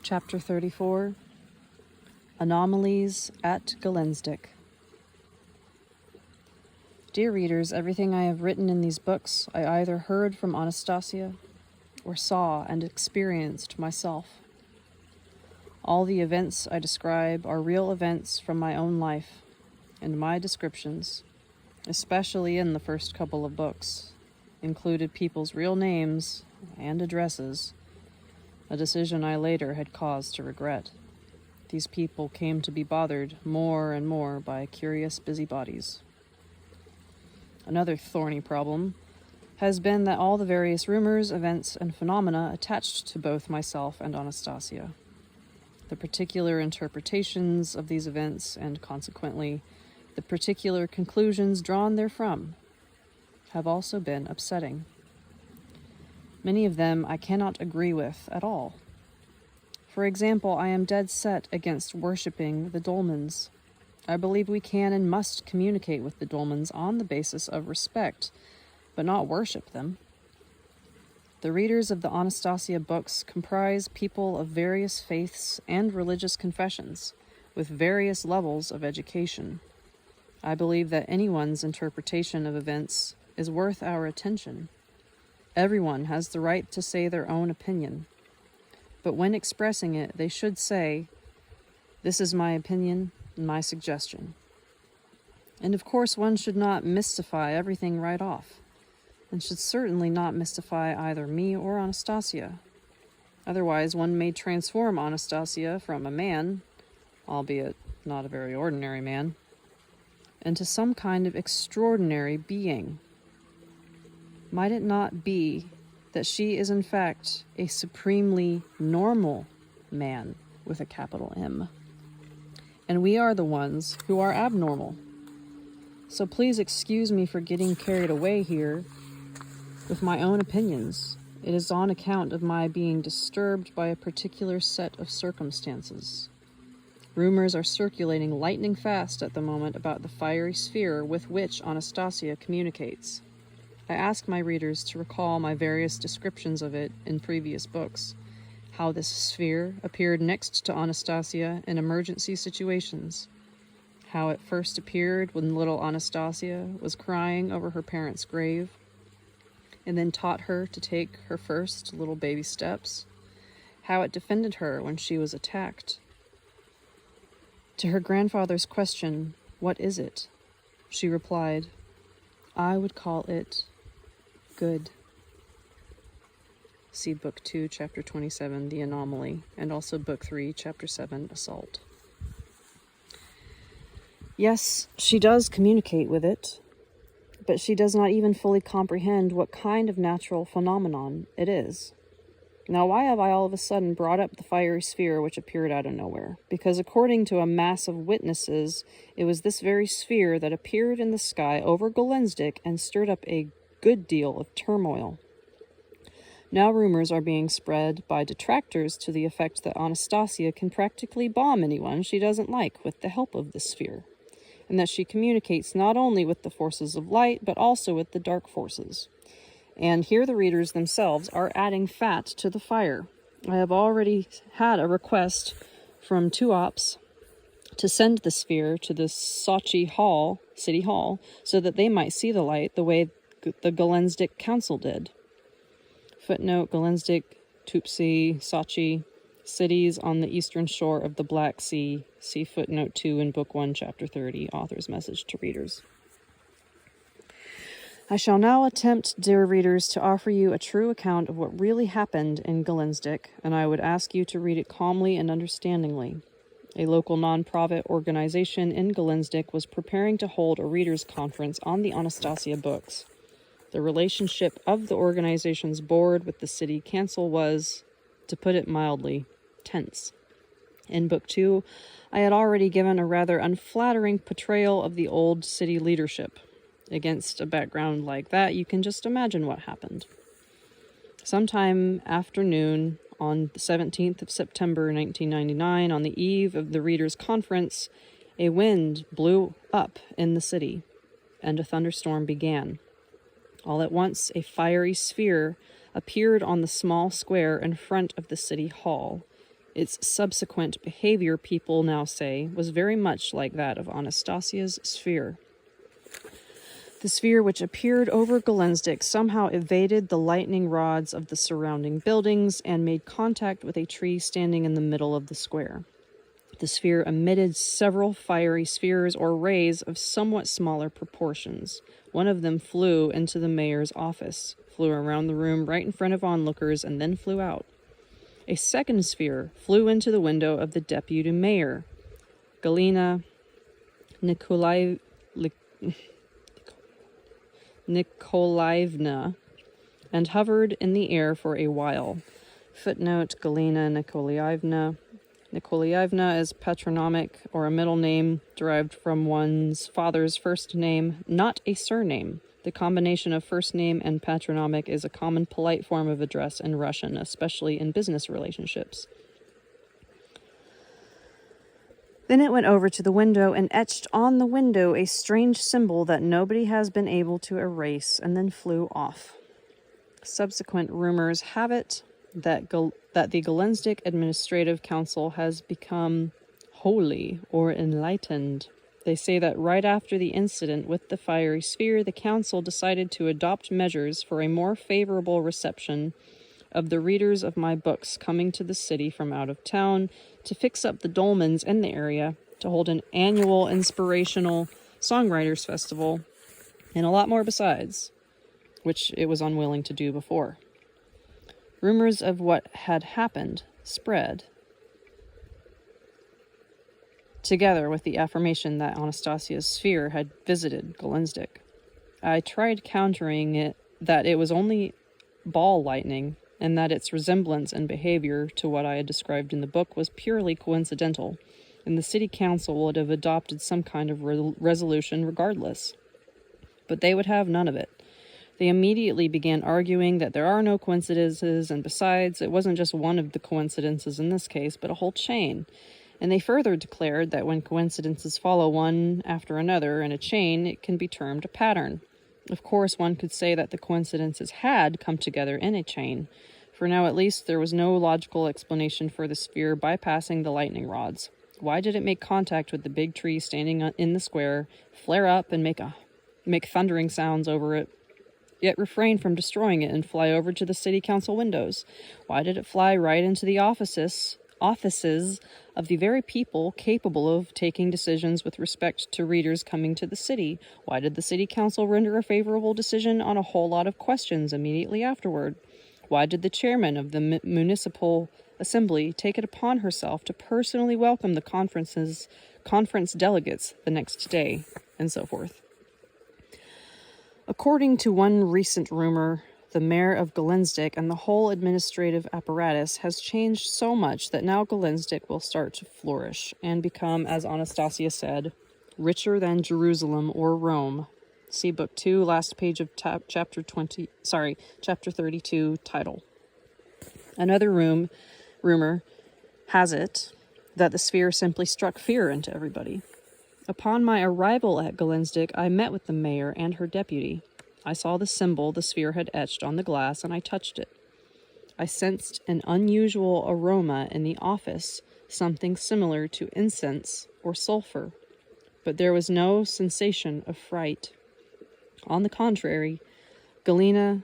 Chapter 34, Anomalies at Gelendzhik. Dear readers, everything I have written in these books I either heard from Anastasia or saw and experienced myself. All the events I describe are real events from my own life, and my descriptions, especially in the first couple of books, included people's real names and addresses, a decision I later had cause to regret. These people came to be bothered more and more by curious busybodies. Another thorny problem has been that all the various rumors, events, and phenomena attached to both myself and Anastasia, the particular interpretations of these events, and consequently the particular conclusions drawn therefrom, have also been upsetting. Many of them I cannot agree with at all. For example, I am dead set against worshipping the dolmens. I believe we can and must communicate with the dolmens on the basis of respect, but not worship them. The readers of the Anastasia books comprise people of various faiths and religious confessions, with various levels of education. I believe that anyone's interpretation of events is worth our attention. Everyone has the right to say their own opinion, but when expressing it, they should say, "This is my opinion and my suggestion." And of course, one should not mystify everything right off, and should certainly not mystify either me or Anastasia. Otherwise, one may transform Anastasia from a man, albeit not a very ordinary man, into some kind of extraordinary being. Might it not be that she is in fact a supremely normal man with a capital M? And we are the ones who are abnormal. So please excuse me for getting carried away here with my own opinions. It is on account of my being disturbed by a particular set of circumstances. Rumors are circulating lightning fast at the moment about the fiery sphere with which Anastasia communicates. I ask my readers to recall my various descriptions of it in previous books, how this sphere appeared next to Anastasia in emergency situations, how it first appeared when little Anastasia was crying over her parents' grave, and then taught her to take her first little baby steps, how it defended her when she was attacked. To her grandfather's question, "What is it?" she replied, "I would call it good." See Book 2, Chapter 27, The Anomaly, and also Book 3, Chapter 7, Assault. Yes, she does communicate with it, but she does not even fully comprehend what kind of natural phenomenon it is. Now, why have I all of a sudden brought up the fiery sphere which appeared out of nowhere? Because according to a mass of witnesses, it was this very sphere that appeared in the sky over Gelendzhik and stirred up a good deal of turmoil. Now rumors are being spread by detractors to the effect that Anastasia can practically bomb anyone she doesn't like with the help of the sphere, and that she communicates not only with the forces of light, but also with the dark forces. And here the readers themselves are adding fat to the fire. I have already had a request from two ops to send the sphere to the Sochi Hall, City Hall, so that they might see the light the way the Gelendzhik Council did. Footnote: Gelendzhik, Tupsi, Sochi, cities on the eastern shore of the Black Sea. See footnote 2 in Book 1, Chapter 30, author's message to readers. I shall now attempt, dear readers, to offer you a true account of what really happened in Gelendzhik, and I would ask you to read it calmly and understandingly. A local non-profit organization in Gelendzhik was preparing to hold a readers' conference on the Anastasia books. The relationship of the organization's board with the city council was, to put it mildly, tense. In Book 2, I had already given a rather unflattering portrayal of the old city leadership. Against a background like that, you can just imagine what happened. Sometime afternoon on the 17th of September 1999, on the eve of the readers' conference, a wind blew up in the city, and a thunderstorm began. All at once, a fiery sphere appeared on the small square in front of the city hall. Its subsequent behavior, people now say, was very much like that of Anastasia's sphere. The sphere which appeared over Gelendzhik somehow evaded the lightning rods of the surrounding buildings and made contact with a tree standing in the middle of the square. The sphere emitted several fiery spheres or rays of somewhat smaller proportions. One of them flew into the mayor's office, flew around the room right in front of onlookers, and then flew out. A second sphere flew into the window of the deputy mayor, Galina Nikolaevna, and hovered in the air for a while. Footnote: Galina Nikolaevna. Nikolaevna is patronymic, or a middle name derived from one's father's first name, not a surname. The combination of first name and patronymic is a common polite form of address in Russian, especially in business relationships. Then it went over to the window and etched on the window a strange symbol that nobody has been able to erase, and then flew off. Subsequent rumors have it that the Gelendzhik Administrative Council has become holy or enlightened. They say that right after the incident with the fiery sphere, the council decided to adopt measures for a more favorable reception of the readers of my books coming to the city from out of town, to fix up the dolmens in the area, to hold an annual inspirational songwriters festival, and a lot more besides, which it was unwilling to do before. Rumors of what had happened spread, together with the affirmation that Anastasia's sphere had visited Gelendzhik. I tried countering it that it was only ball lightning, and that its resemblance and behavior to what I had described in the book was purely coincidental, and the city council would have adopted some kind of resolution regardless. But they would have none of it. They immediately began arguing that there are no coincidences, and besides, it wasn't just one of the coincidences in this case, but a whole chain. And they further declared that when coincidences follow one after another in a chain, it can be termed a pattern. Of course, one could say that the coincidences had come together in a chain. For now, at least, there was no logical explanation for the sphere bypassing the lightning rods. Why did it make contact with the big tree standing in the square, flare up and make thundering sounds over it, yet refrain from destroying it and fly over to the city council windows? Why did it fly right into the offices of the very people capable of taking decisions with respect to readers coming to the city? Why did the city council render a favorable decision on a whole lot of questions immediately afterward? Why did the chairman of the municipal assembly take it upon herself to personally welcome the conference delegates the next day, and so forth? According to one recent rumor, the mayor of Gelendzhik and the whole administrative apparatus has changed so much that now Gelendzhik will start to flourish and become, as Anastasia said, richer than Jerusalem or Rome. See Book 2, last page of Chapter 32, title. Another rumor has it that the sphere simply struck fear into everybody. Upon my arrival at Gelendzhik, I met with the mayor and her deputy. I saw the symbol the sphere had etched on the glass, and I touched it. I sensed an unusual aroma in the office, something similar to incense or sulfur, but there was no sensation of fright. On the contrary, Galina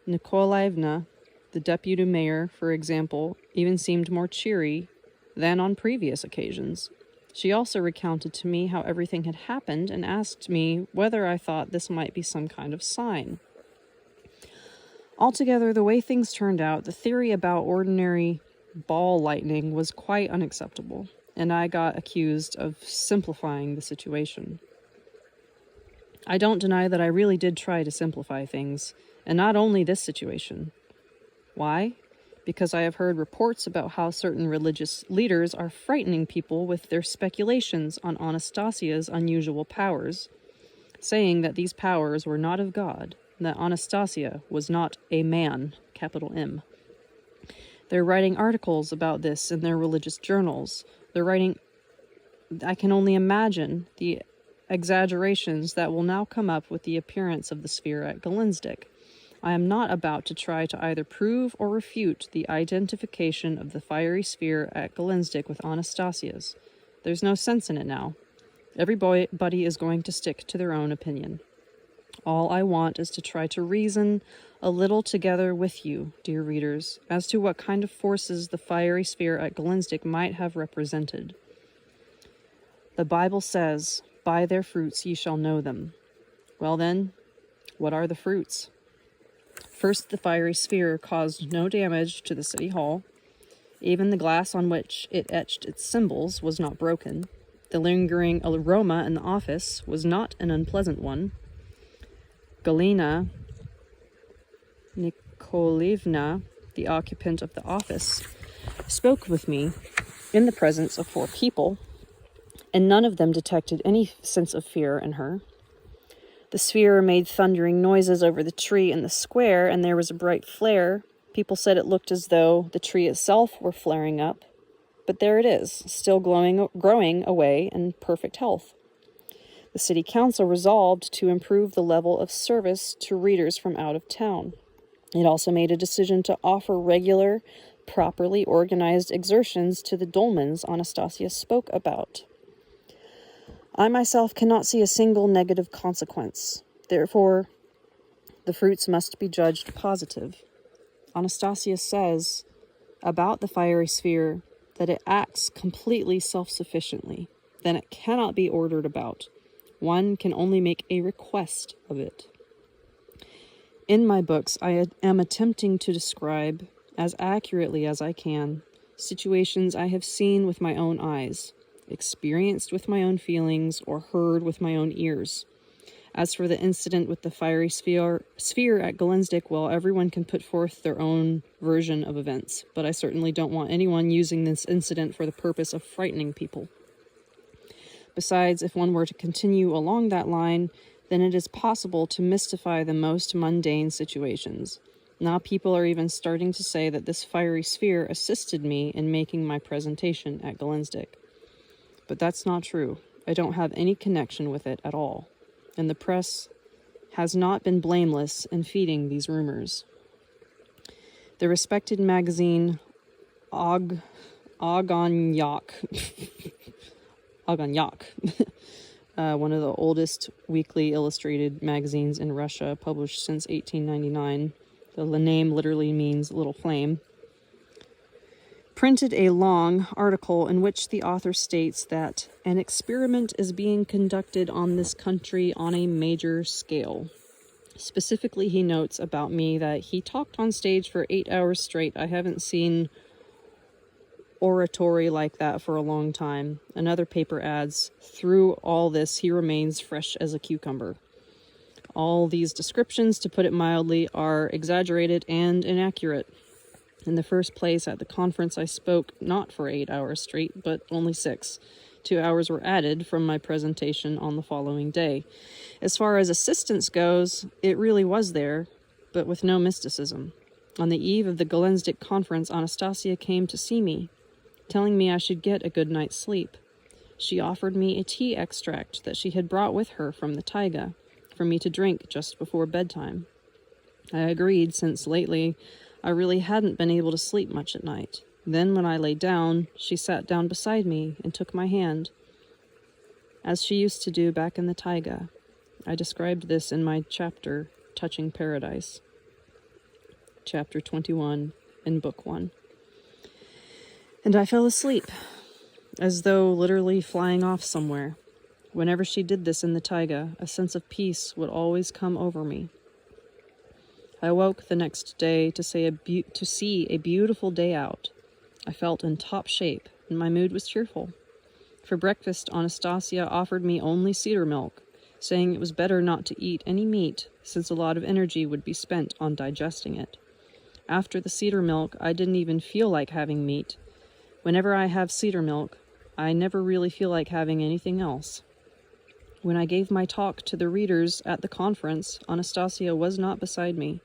Nikolaevna, the deputy mayor, for example, even seemed more cheery than on previous occasions. She also recounted to me how everything had happened and asked me whether I thought this might be some kind of sign. Altogether, the way things turned out, the theory about ordinary ball lightning was quite unacceptable, and I got accused of simplifying the situation. I don't deny that I really did try to simplify things, and not only this situation. Why? Because I have heard reports about how certain religious leaders are frightening people with their speculations on Anastasia's unusual powers, saying that these powers were not of God, and that Anastasia was not a man, capital M. They're writing articles about this in their religious journals. I can only imagine the exaggerations that will now come up with the appearance of the sphere at Gelendzhik. I am not about to try to either prove or refute the identification of the fiery sphere at Gelendzhik with Anastasia's. There's no sense in it now. Everybody is going to stick to their own opinion. All I want is to try to reason a little together with you, dear readers, as to what kind of forces the fiery sphere at Gelendzhik might have represented. The Bible says, "By their fruits ye shall know them." Well then, what are the fruits? First, the fiery sphere caused no damage to the city hall. Even the glass on which it etched its symbols was not broken. The lingering aroma in the office was not an unpleasant one. Galina Nikolaevna, the occupant of the office, spoke with me in the presence of 4 people, and none of them detected any sense of fear in her. The sphere made thundering noises over the tree in the square, and there was a bright flare. People said it looked as though the tree itself were flaring up, but there it is, still growing away in perfect health. The city council resolved to improve the level of service to readers from out of town. It also made a decision to offer regular, properly organized exertions to the dolmens Anastasia spoke about. I myself cannot see a single negative consequence. Therefore, the fruits must be judged positive. Anastasia says about the fiery sphere that it acts completely self-sufficiently. Then it cannot be ordered about. One can only make a request of it. In my books, I am attempting to describe, as accurately as I can, situations I have seen with my own eyes, experienced with my own feelings, or heard with my own ears. As for the incident with the fiery sphere at Gelendzhik, well, everyone can put forth their own version of events, but I certainly don't want anyone using this incident for the purpose of frightening people. Besides, if one were to continue along that line, then it is possible to mystify the most mundane situations. Now people are even starting to say that this fiery sphere assisted me in making my presentation at Gelendzhik. But that's not true. I don't have any connection with it at all. And the press has not been blameless in feeding these rumors. The respected magazine Ogonyak, one of the oldest weekly illustrated magazines in Russia, published since 1899. The name literally means little flame. Printed a long article in which the author states that an experiment is being conducted on this country on a major scale. Specifically, he notes about me that he talked on stage for 8 hours straight. I haven't seen oratory like that for a long time. Another paper adds, through all this, he remains fresh as a cucumber. All these descriptions, to put it mildly, are exaggerated and inaccurate. In the first place, at the conference I spoke not for 8 hours straight, but only 6. 2 hours were added from my presentation on the following day. As far as assistance goes, it really was there, but with no mysticism. On the eve of the Gelendzhik conference, Anastasia came to see me, telling me I should get a good night's sleep. She offered me a tea extract that she had brought with her from the taiga, for me to drink just before bedtime. I agreed, since lately I really hadn't been able to sleep much at night. Then, when I lay down, she sat down beside me and took my hand, as she used to do back in the taiga. I described this in my chapter, Touching Paradise, chapter 21 in book 1. And I fell asleep, as though literally flying off somewhere. Whenever she did this in the taiga, a sense of peace would always come over me. I awoke the next day to see a beautiful day out. I felt in top shape, and my mood was cheerful. For breakfast, Anastasia offered me only cedar milk, saying it was better not to eat any meat, since a lot of energy would be spent on digesting it. After the cedar milk, I didn't even feel like having meat. Whenever I have cedar milk, I never really feel like having anything else. When I gave my talk to the readers at the conference, Anastasia was not beside me.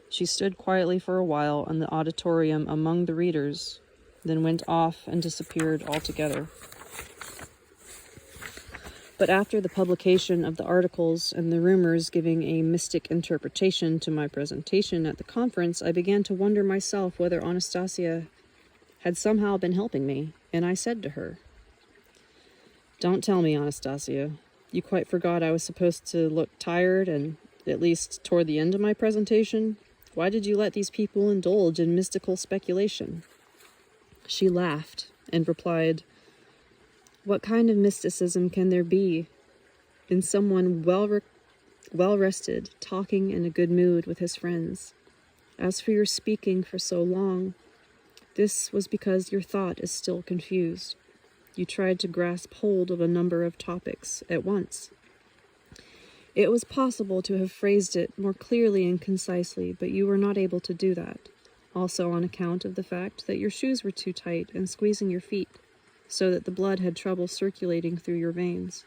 She stood quietly for a while in the auditorium among the readers, then went off and disappeared altogether. But after the publication of the articles and the rumors giving a mystic interpretation to my presentation at the conference, I began to wonder myself whether Anastasia had somehow been helping me, and I said to her, "Don't tell me, Anastasia. You quite forgot I was supposed to look tired, and at least toward the end of my presentation? Why did you let these people indulge in mystical speculation?" She laughed and replied, "What kind of mysticism can there be in someone well rested, talking in a good mood with his friends? As for your speaking for so long, this was because your thought is still confused. You tried to grasp hold of a number of topics at once. It was possible to have phrased it more clearly and concisely, but you were not able to do that, also on account of the fact that your shoes were too tight and squeezing your feet, so that the blood had trouble circulating through your veins.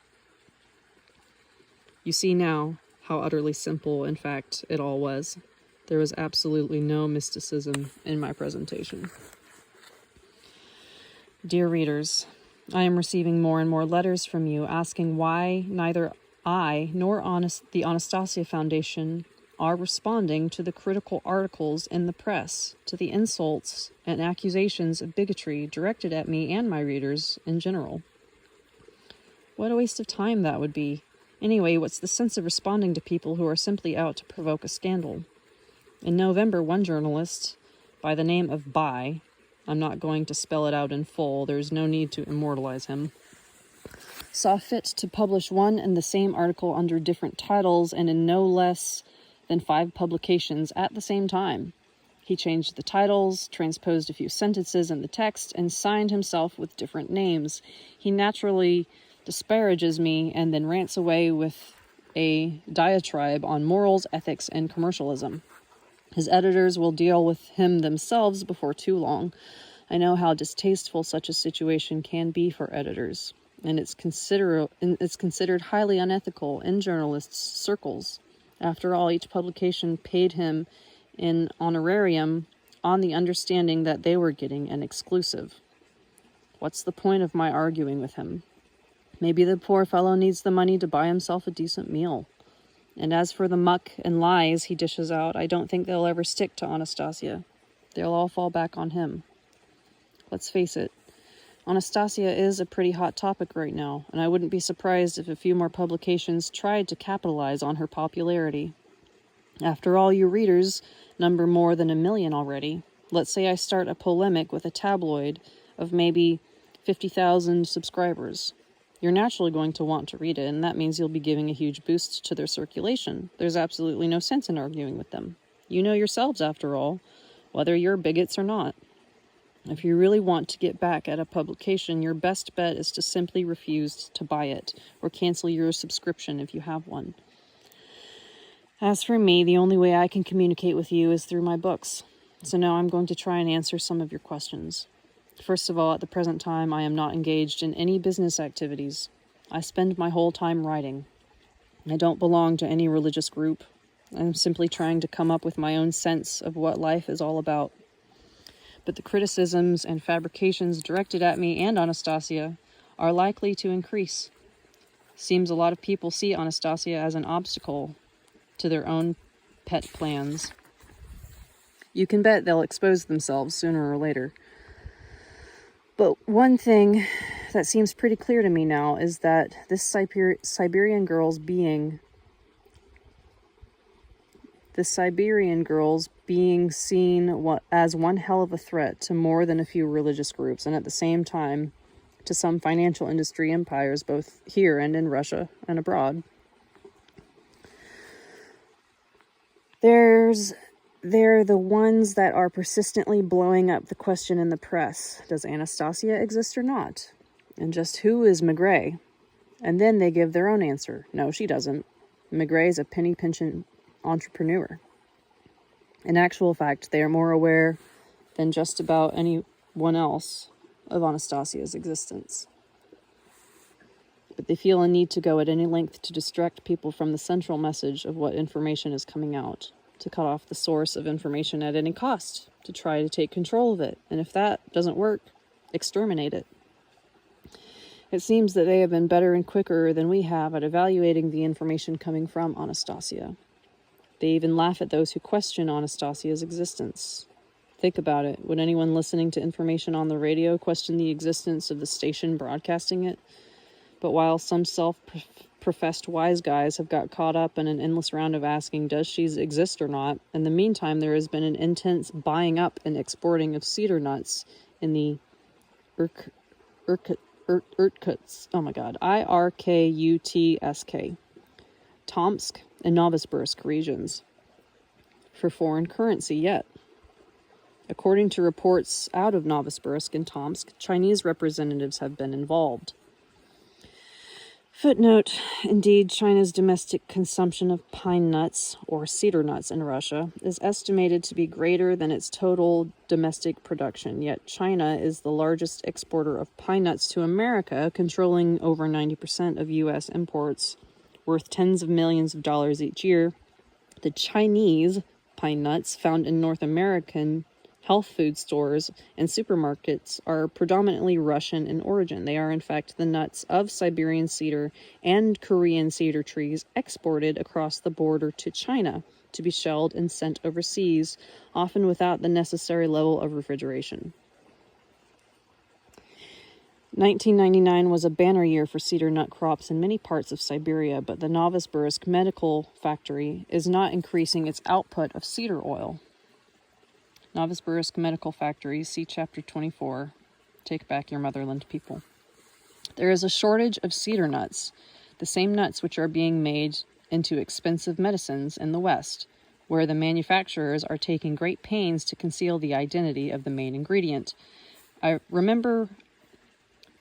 You see now how utterly simple, in fact, it all was. There was absolutely no mysticism in my presentation." Dear readers, I am receiving more and more letters from you asking why neither I nor the Anastasia Foundation are responding to the critical articles in the press, to the insults and accusations of bigotry directed at me and my readers in general. What a waste of time that would be. Anyway, what's the sense of responding to people who are simply out to provoke a scandal? In November, one journalist, by the name of Bai, I'm not going to spell it out in full, there's no need to immortalize him, saw fit to publish one and the same article under different titles and in no less than 5 publications at the same time. He changed the titles, transposed a few sentences in the text, and signed himself with different names. He naturally disparages me and then rants away with a diatribe on morals, ethics, and commercialism. His editors will deal with him themselves before too long. I know how distasteful such a situation can be for editors, and it's considered highly unethical in journalists' circles. After all, each publication paid him an honorarium on the understanding that they were getting an exclusive. What's the point of my arguing with him? Maybe the poor fellow needs the money to buy himself a decent meal. And as for the muck and lies he dishes out, I don't think they'll ever stick to Anastasia. They'll all fall back on him. Let's face it, Anastasia is a pretty hot topic right now, and I wouldn't be surprised if a few more publications tried to capitalize on her popularity. After all, you readers number more than 1 million already. Let's say I start a polemic with a tabloid of maybe 50,000 subscribers. You're naturally going to want to read it, and that means you'll be giving a huge boost to their circulation. There's absolutely no sense in arguing with them. You know yourselves, after all, whether you're bigots or not. If you really want to get back at a publication, your best bet is to simply refuse to buy it, or cancel your subscription if you have one. As for me, the only way I can communicate with you is through my books. So now I'm going to try and answer some of your questions. First of all, at the present time, I am not engaged in any business activities. I spend my whole time writing. I don't belong to any religious group. I'm simply trying to come up with my own sense of what life is all about. But the criticisms and fabrications directed at me and Anastasia are likely to increase. Seems a lot of people see Anastasia as an obstacle to their own pet plans. You can bet they'll expose themselves sooner or later. But one thing that seems pretty clear to me now is that this Siberian girl's being seen as one hell of a threat to more than a few religious groups, and at the same time to some financial industry empires both here and in Russia and abroad. They're the ones that are persistently blowing up the question in the press. Does Anastasia exist or not? And just who is Maigret? And then they give their own answer. No, she doesn't. Maigret is a penny-pinching entrepreneur. In actual fact, they are more aware than just about anyone else of Anastasia's existence. But they feel a need to go at any length to distract people from the central message of what information is coming out, to cut off the source of information at any cost, to try to take control of it, and if that doesn't work, exterminate it. It seems that they have been better and quicker than we have at evaluating the information coming from Anastasia. They even laugh at those who question Anastasia's existence. Think about it. Would anyone listening to information on the radio question the existence of the station broadcasting it? But while some self-professed wise guys have got caught up in an endless round of asking, does she exist or not, in the meantime there has been an intense buying up and exporting of cedar nuts in the Irkutsk, Irkutsk, Tomsk, and Novosibirsk regions for foreign currency yet. According to reports out of Novosibirsk and Tomsk, Chinese representatives have been involved. Footnote, indeed, China's domestic consumption of pine nuts, or cedar nuts in Russia, is estimated to be greater than its total domestic production, yet China is the largest exporter of pine nuts to America, controlling over 90% of U.S. imports, worth tens of millions of dollars each year. The Chinese pine nuts found in North American health food stores and supermarkets are predominantly Russian in origin. They are, in fact, the nuts of Siberian cedar and Korean cedar trees exported across the border to China to be shelled and sent overseas, often without the necessary level of refrigeration. 1999 was a banner year for cedar nut crops in many parts of Siberia, but the Novosibirsk medical factory is not increasing its output of cedar oil. Novosibirsk Medical Factory, see Chapter 24, Take Back Your Motherland People. There is a shortage of cedar nuts, the same nuts which are being made into expensive medicines in the West, where the manufacturers are taking great pains to conceal the identity of the main ingredient. I remember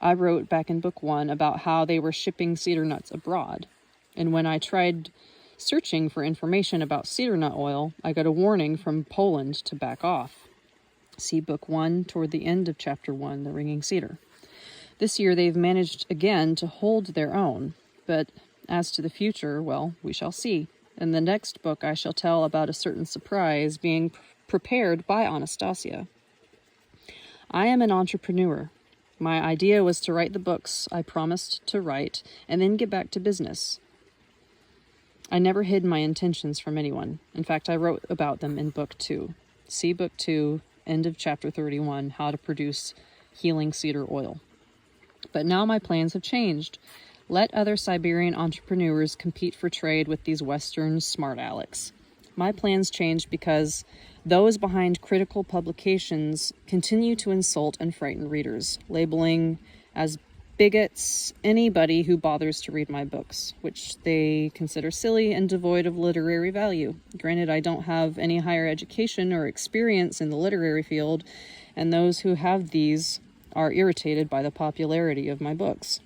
I wrote back in Book 1 about how they were shipping cedar nuts abroad, and when I tried searching for information about cedar nut oil, I got a warning from Poland to back off. See Book 1 toward the end of Chapter 1, The Ringing Cedar. This year they've managed again to hold their own, but as to the future, well, we shall see. In the next book I shall tell about a certain surprise being prepared by Anastasia. I am an entrepreneur. My idea was to write the books I promised to write and then get back to business. I never hid my intentions from anyone. In fact, I wrote about them in Book 2. See Book 2, end of Chapter 31, How to Produce Healing Cedar Oil. But now my plans have changed. Let other Siberian entrepreneurs compete for trade with these Western smart alecks. My plans changed because those behind critical publications continue to insult and frighten readers, labeling as bigots anybody who bothers to read my books, which they consider silly and devoid of literary value. Granted, I don't have any higher education or experience in the literary field, and those who have these are irritated by the popularity of my books.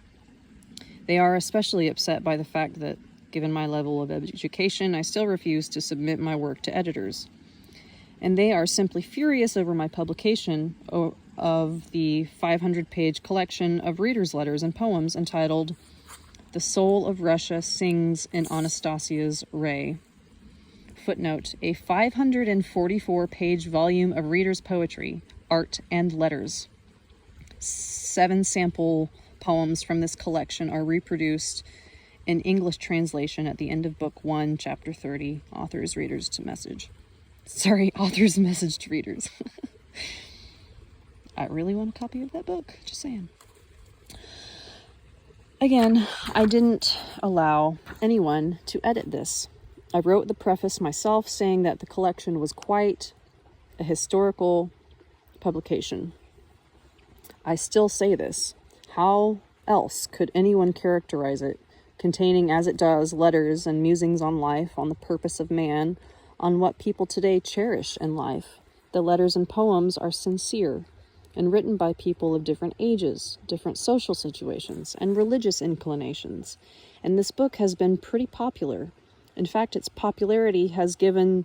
They are especially upset by the fact that, given my level of education, I still refuse to submit my work to editors. And they are simply furious over my publication of the 500-page collection of readers' letters and poems entitled The Soul of Russia Sings in Anastasia's Ray. Footnote, a 544-page volume of readers' poetry, art, and letters. 7 sample poems from this collection are reproduced in English translation at the end of Book 1, Chapter 30, Author's Message to Readers. I really want a copy of that book, just saying. Again, I didn't allow anyone to edit this. I wrote the preface myself, saying that the collection was quite a historical publication. I still say this. How else could anyone characterize it, containing as it does letters and musings on life, on the purpose of man, on what people today cherish in life? The letters and poems are sincere and written by people of different ages, different social situations, and religious inclinations. And this book has been pretty popular. In fact, its popularity has given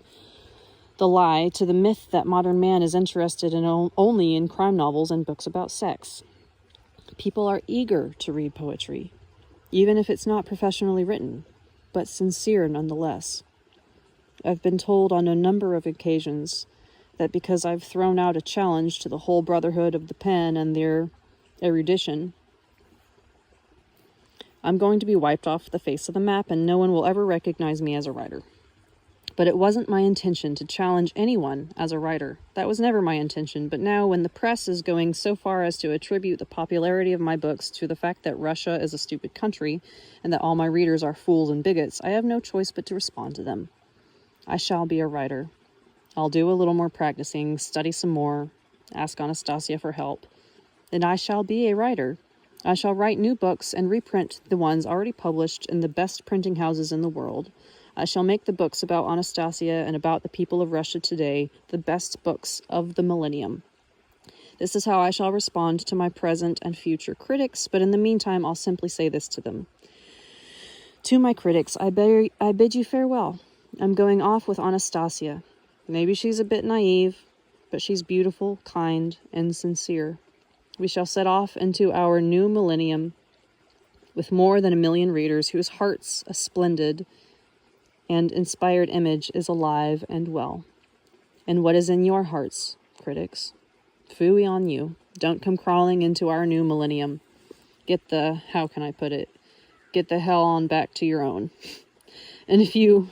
the lie to the myth that modern man is interested in only in crime novels and books about sex. People are eager to read poetry, even if it's not professionally written, but sincere nonetheless. I've been told on a number of occasions that because I've thrown out a challenge to the whole brotherhood of the pen and their erudition, I'm going to be wiped off the face of the map, and no one will ever recognize me as a writer. But it wasn't my intention to challenge anyone as a writer. That was never my intention, but now when the press is going so far as to attribute the popularity of my books to the fact that Russia is a stupid country and that all my readers are fools and bigots, I have no choice but to respond to them. I shall be a writer. I'll do a little more practicing, study some more, ask Anastasia for help. And I shall be a writer. I shall write new books and reprint the ones already published in the best printing houses in the world. I shall make the books about Anastasia and about the people of Russia today the best books of the millennium. This is how I shall respond to my present and future critics, but in the meantime I'll simply say this to them. To my critics, I bid you farewell. I'm going off with Anastasia. Maybe she's a bit naive, but she's beautiful, kind, and sincere. We shall set off into our new millennium with more than 1 million readers whose hearts a splendid and inspired image is alive and well. And what is in your hearts, critics? Phooey on you. Don't come crawling into our new millennium. Get the hell on back to your own. And if you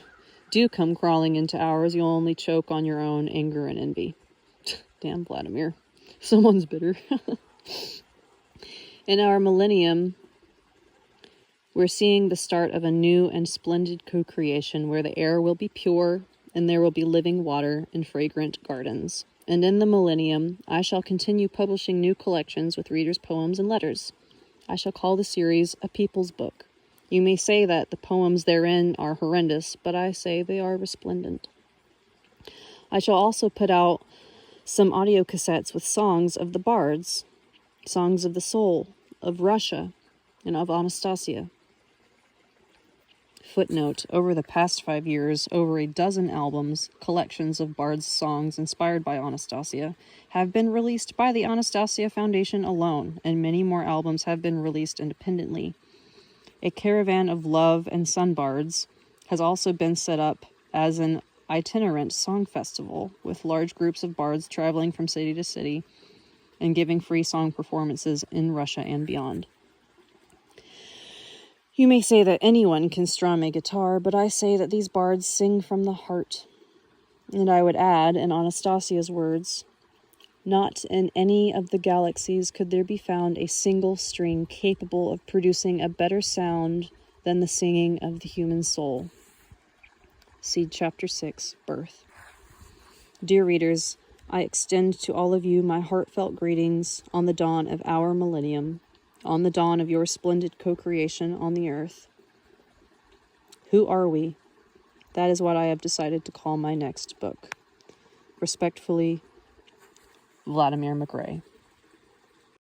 do come crawling into ours, you'll only choke on your own anger and envy. Damn, Vladimir. Someone's bitter. In our millennium, we're seeing the start of a new and splendid co-creation where the air will be pure and there will be living water and fragrant gardens. And in the millennium, I shall continue publishing new collections with readers' poems and letters. I shall call the series A People's Book. You may say that the poems therein are horrendous, but I say they are resplendent. I shall also put out some audio cassettes with songs of the bards, songs of the soul, of Russia, and of Anastasia. Footnote, over the past 5 years, over a dozen albums, collections of bards' songs inspired by Anastasia, have been released by the Anastasia Foundation alone, and many more albums have been released independently. A caravan of love and sun bards has also been set up as an itinerant song festival, with large groups of bards traveling from city to city and giving free song performances in Russia and beyond. You may say that anyone can strum a guitar, but I say that these bards sing from the heart. And I would add, in Anastasia's words, not in any of the galaxies could there be found a single string capable of producing a better sound than the singing of the human soul. See Chapter 6, Birth. Dear readers, I extend to all of you my heartfelt greetings on the dawn of our millennium, on the dawn of your splendid co-creation on the earth. Who are we? That is what I have decided to call my next book. Respectfully, Vladimir McRae.